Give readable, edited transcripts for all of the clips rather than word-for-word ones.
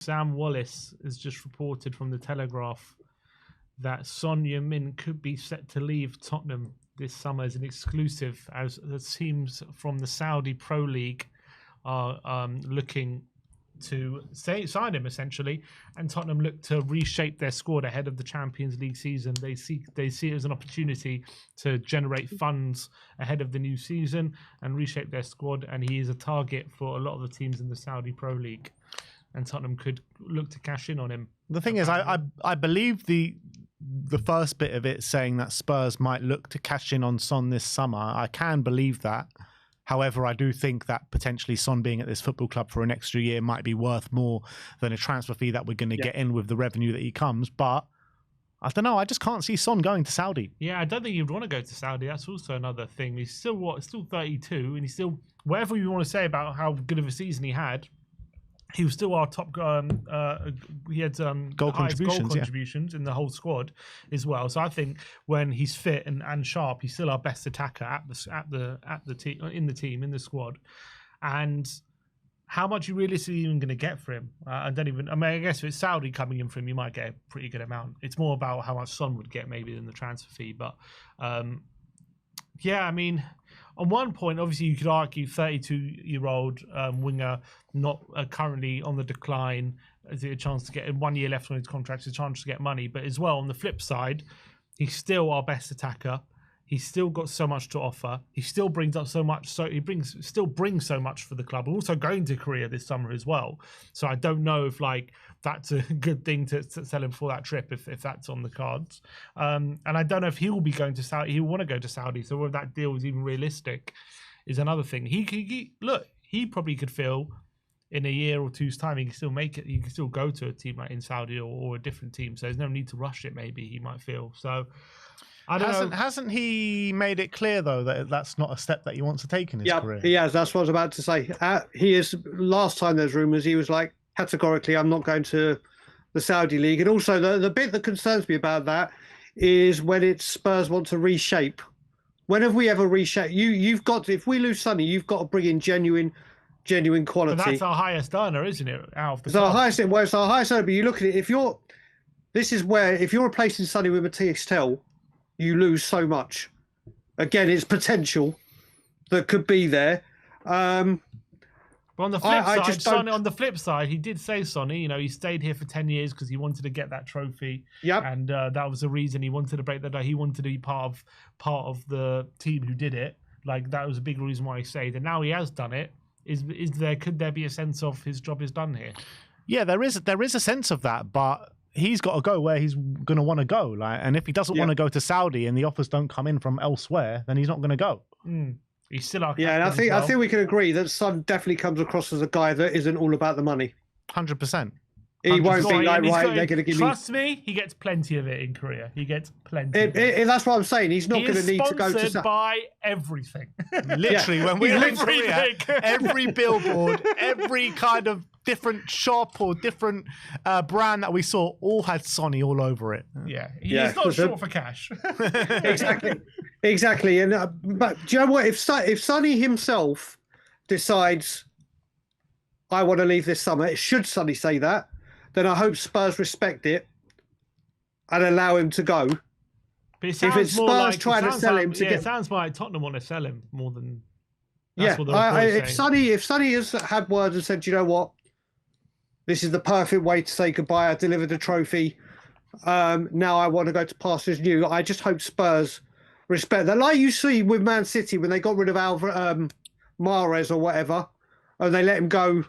Sam Wallace has just reported from the Telegraph that Son Heung-min could be set to leave Tottenham this summer as an exclusive, as the teams from the Saudi Pro League are looking to sign him essentially, and Tottenham look to reshape their squad ahead of the Champions League season. They see it as an opportunity to generate funds ahead of the new season and reshape their squad, and he is a target for a lot of the teams in the Saudi Pro League, and Tottenham could look to cash in on him. The thing is, I believe the first bit of it saying that Spurs might look to cash in on Son this summer. I can believe that. However, I do think that potentially Son being at this football club for an extra year might be worth more than a transfer fee that we're going to get in with the revenue that he comes. But I don't know. I just can't see Son going to Saudi. Yeah, I don't think he'd want to go to Saudi. That's also another thing. He's still still 32, and he's still, whatever you want to say about how good of a season he had, he was still our top. He had goal contributions in the whole squad as well. So I think when he's fit and sharp, he's still our best attacker at the team, in the squad. And how much you realistically even going to get for him? I guess if it's Saudi coming in for him, you might get a pretty good amount. It's more about how much Son would get maybe than the transfer fee. But yeah, I mean, on one point, obviously, you could argue 32-year-old winger, not currently on the decline, has a chance to get 1 year left on his contract, a chance to get money. But as well, on the flip side, he's still our best attacker. He's still got so much to offer. He still brings up so much. So he still brings so much for the club. We're also going to Korea this summer as well. So I don't know if that's a good thing to sell him for that trip if that's on the cards. And I don't know if he will be going to Saudi. He'll want to go to Saudi. So whether that deal is even realistic is another thing. He probably could feel in a year or two's time he can still make it. He can still go to a team like in Saudi or a different team. So there's no need to rush it. Maybe he might feel so. I don't know. Hasn't he made it clear though that that's not a step that he wants to take in his career? Yeah, he has. That's what I was about to say. He is. Last time there's rumours, he was like, categorically, I'm not going to the Saudi league. And also the bit that concerns me about that is when it's Spurs want to reshape. When have we ever reshaped? You've got to, if we lose Sonny, you've got to bring in genuine quality. But that's our highest earner, isn't it? Out of the it's our highest earner. But you look at it. If you're replacing Sonny with Matthias Tell, you lose so much. Again, it's potential that could be there. But on the flip side, he did say, Sonny, he stayed here for 10 years because he wanted to get that trophy. Yep. And that was the reason he wanted to break that. He wanted to be part of the team who did it. That was a big reason why he stayed. And now he has done it. Could there be a sense of his job is done here? Yeah, there is a sense of that, but he's got to go where he's going to want to go. And if he doesn't want to go to Saudi and the offers don't come in from elsewhere, then he's not going to go. He's still our and I think we can agree that Son definitely comes across as a guy that isn't all about the money. 100%. He won't be like, right, they're going to give me... Trust me, he gets plenty of it in Korea. He gets plenty. That's what I'm saying. He's not going to need to go to... He's sponsored by everything. Literally, when we were in Korea, every billboard, every kind of different shop or different brand that we saw all had Sonny all over it. Yeah, he's not short for cash. Exactly. And but do you know what? If Sonny himself decides, I want to leave this summer, should Sonny say that, then I hope Spurs respect it and allow him to go. But it sounds if it's Spurs trying to sell him, it sounds like Tottenham want to sell him more than. If Sonny has had words and said, you know what, this is the perfect way to say goodbye. I delivered the trophy. Now I want to go to pastures new. I just hope Spurs respect that. Like you see with Man City when they got rid of Mahrez or whatever, and they let him go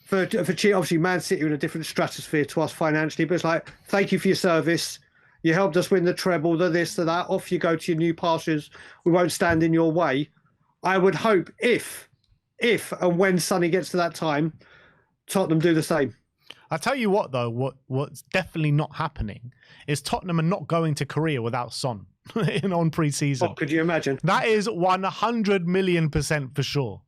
for cheap. Obviously, Man City are in a different stratosphere to us financially, but it's like, thank you for your service. You helped us win the treble, the this, the that. Off you go to your new pastures. We won't stand in your way. I would hope if and when Sonny gets to that time, Tottenham do the same. I'll tell you what, though, what's definitely not happening is Tottenham are not going to Korea without Son on pre-season. What could you imagine? That is 100 million% for sure.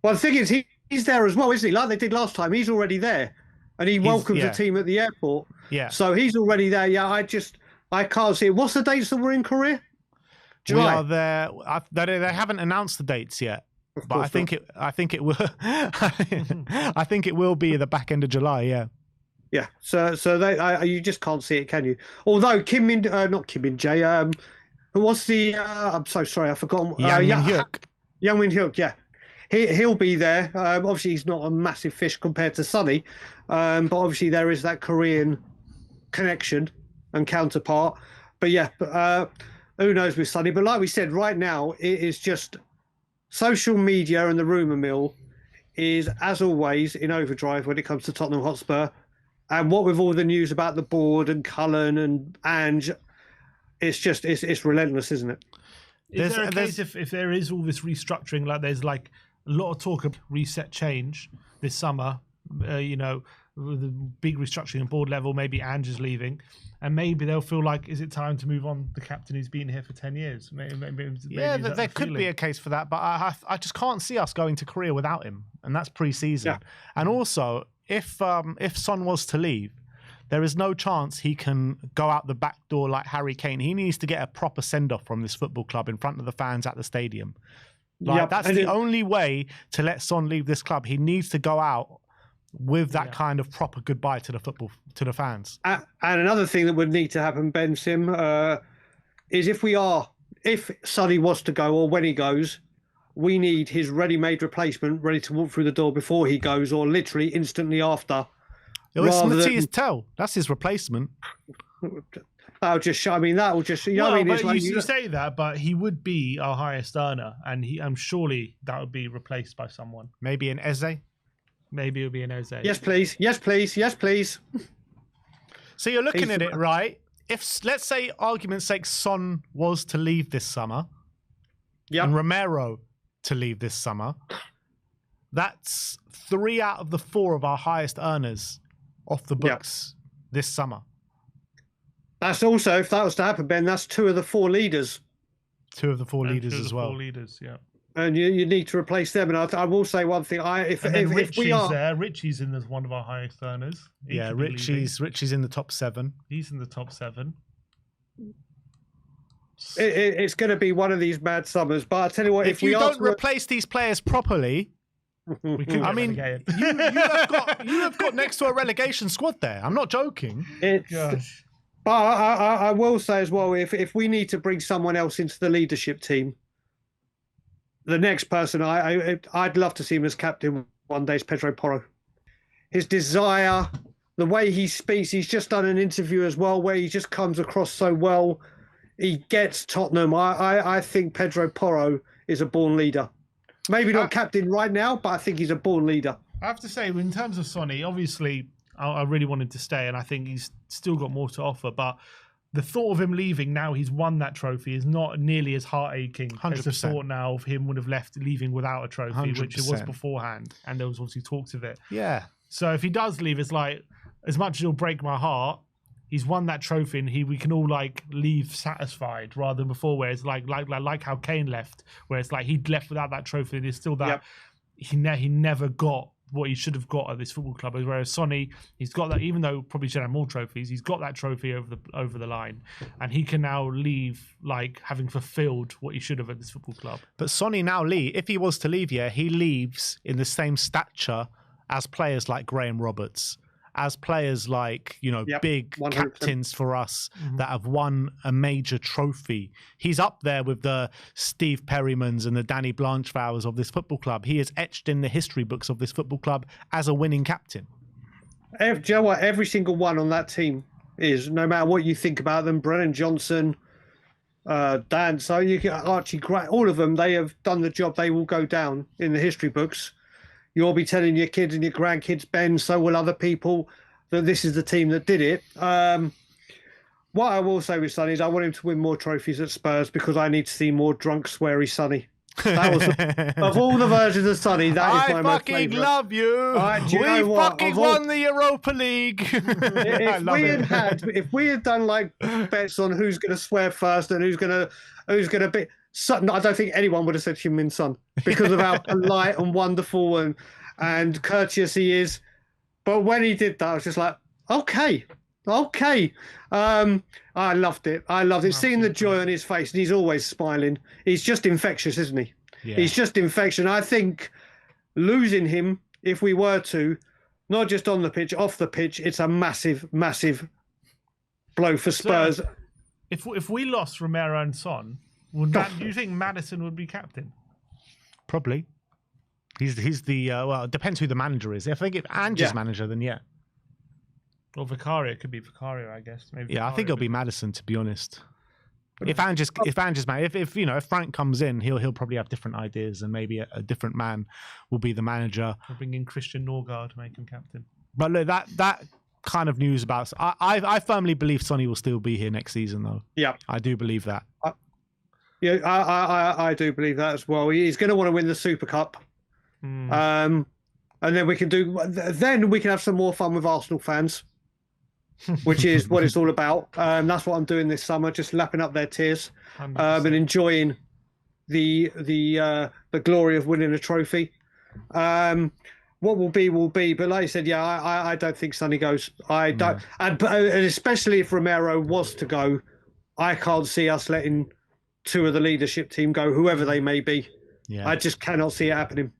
Well, the thing is, he's there as well, isn't he? Like they did last time. He's already there. And he welcomes the team at the airport. Yeah. So he's already there. Yeah, I can't see it. What's the dates that we're in Korea? July. We are there. They haven't announced the dates yet. But I think it will. I think it will be the back end of July. Yeah. Yeah. So you just can't see it, can you? Although not Kim Min Jae. Who was the? I'm so sorry, I forgot. Yang Min Hyuk. Yang Min Hyuk. Yeah. He'll be there. Obviously, he's not a massive fish compared to Sonny, but obviously there is that Korean connection and counterpart. But yeah, who knows with Sonny? But like we said, right now it is just social media, and the rumour mill is, as always, in overdrive when it comes to Tottenham Hotspur. And what with all the news about the board and Cullen and Ange, it's relentless, isn't it? Is there a case if there is all this restructuring, like there's like a lot of talk of reset change this summer, with the big restructuring at board level, maybe Ange is leaving, and maybe they'll feel like, is it time to move on the captain who's been here for 10 years? Maybe there could be a case for that, but I just can't see us going to Korea without him, and that's pre-season. Yeah. And also, if Son was to leave, there is no chance he can go out the back door like Harry Kane. He needs to get a proper send-off from this football club in front of the fans at the stadium. That's the only way to let Son leave this club. He needs to go out with that kind of proper goodbye to the fans. And another thing that would need to happen, Ben Sim, is if Sonny was to go, or when he goes, we need his ready-made replacement ready to walk through the door before he goes, or literally instantly after. It's Matthias Tell. That's his replacement. That'll just show. I mean, that'll just. You say that, but he would be our highest earner, and I'm surely that would be replaced by someone. Maybe an Eze. Maybe it'll be an Eze. Yes, please. Yes, please. Yes, please. So you're looking at it, right? If, let's say, argument's sake, Son was to leave this summer, and Romero to leave this summer, that's 3 out of the 4 of our highest earners off the books this summer. That's also, if that was to happen, Ben, that's 2 of the 4 leaders. 2 of the 4 leaders as well. 4 leaders, yeah. And you need to replace them. And I will say one thing: if we are there, Richie's in as one of our highest earners. Richie's in the top 7. He's in the top 7. It's going to be one of these mad summers. But I tell you what, if you don't replace these players properly, we could. I mean, you have got next to a relegation squad there. I'm not joking. But I will say as well, if we need to bring someone else into the leadership team, the next person I'd love to see him as captain one day is Pedro Porro. His desire, the way he speaks, he's just done an interview as well where he just comes across so well. He gets Tottenham. I think Pedro Porro is a born leader. Maybe not captain right now, but I think he's a born leader. I have to say, in terms of Sonny, obviously, I really want him to stay, and I think he's still got more to offer. But the thought of him leaving now he's won that trophy is not nearly as heart-aching 100%. As the thought now of him would have leaving without a trophy, 100%. Which it was beforehand, and there was obviously talks of it. Yeah. So if he does leave, it's like, as much as it'll break my heart, he's won that trophy, and we can all like leave satisfied rather than before, where it's like how Kane left, where it's like he'd left without that trophy, and it's still that he never got what he should have got at this football club. Whereas Sonny, he's got that, even though probably should have more trophies, he's got that trophy over the line, and he can now leave like having fulfilled what he should have at this football club. But Sonny now if he was to leave, he leaves in the same stature as players like Graham Roberts, as players like, big 100%. Captains for us that have won a major trophy. He's up there with the Steve Perrymans and the Danny Blanchflowers of this football club. He is etched in the history books of this football club as a winning captain. Do you know what? Every single one on that team is, no matter what you think about them, Brennan Johnson, Dan, so you get Archie Gray, all of them, they have done the job. They will go down in the history books. You'll be telling your kids and your grandkids, Ben, so will other people, that this is the team that did it. What I will say with Sonny is I want him to win more trophies at Spurs, because I need to see more drunk, sweary Sonny. That was of all the versions of Sonny, that is my most favourite. I fucking love you. We fucking won the Europa League. If we had done like bets on who's going to swear first and who's going to be. I don't think anyone would have said Heung-min Son, because of how polite and wonderful and courteous he is. But when he did that, I was just like, okay. I loved it. Seeing the joy on his face, and he's always smiling. He's just infectious, isn't he? He's just infection. I think losing him, if we were to, not just on the pitch, off the pitch, it's a massive, massive blow for Spurs. So, if we lost Romero and Son, do you think Maddison would be captain? Probably. He's the well, it depends who the manager is. If I think if Ange's manager, then yeah. Or Vicario, it could be Vicario, I guess. Maybe. Yeah, I think it'll be Maddison, to be honest. If Frank comes in, he'll probably have different ideas, and maybe a different man will be the manager. We'll bring in Christian Norgard to make him captain. But look, that kind of news about I firmly believe Sonny will still be here next season, though. Yeah, I do believe that. I do believe that as well. He's going to want to win the Super Cup, and then we can have some more fun with Arsenal fans. Which is what it's all about. That's what I'm doing this summer, just lapping up their tears and enjoying the glory of winning a trophy. What will be, will be. But like I said, I don't think Sonny goes. I don't, and especially if Romero was to go, I can't see us letting two of the leadership team go, whoever they may be. Yeah. I just cannot see it happening.